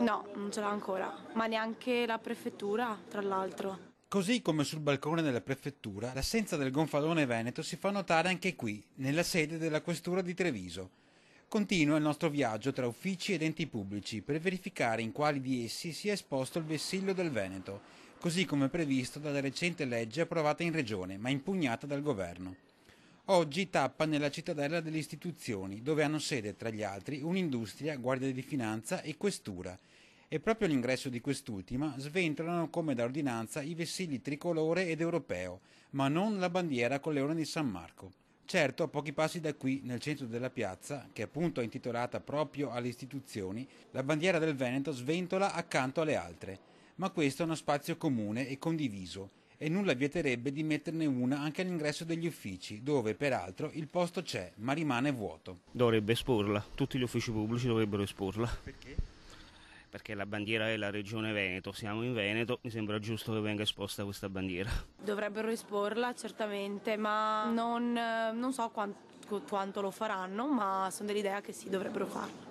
No, non ce l'ha ancora, ma neanche la prefettura, tra l'altro. Così come sul balcone della prefettura, l'assenza del gonfalone veneto si fa notare anche qui, nella sede della questura di Treviso. Continua il nostro viaggio tra uffici ed enti pubblici per verificare in quali di essi sia esposto il vessillo del Veneto, così come previsto dalla recente legge approvata in Regione, ma impugnata dal governo. Oggi tappa nella cittadella delle istituzioni, dove hanno sede, tra gli altri, un'industria, Guardia di Finanza e Questura, e proprio all'ingresso di quest'ultima sventolano come da ordinanza i vessilli tricolore ed europeo, ma non la bandiera col leone di San Marco. Certo, a pochi passi da qui, nel centro della piazza, che appunto è intitolata proprio alle istituzioni, la bandiera del Veneto sventola accanto alle altre, ma questo è uno spazio comune e condiviso, e nulla vieterebbe di metterne una anche all'ingresso degli uffici, dove peraltro il posto c'è, ma rimane vuoto. Dovrebbe esporla, tutti gli uffici pubblici dovrebbero esporla. Perché? Perché la bandiera è la regione Veneto, siamo in Veneto, mi sembra giusto che venga esposta questa bandiera. Dovrebbero esporla certamente, ma non so quanto lo faranno, ma sono dell'idea che sì, dovrebbero farlo.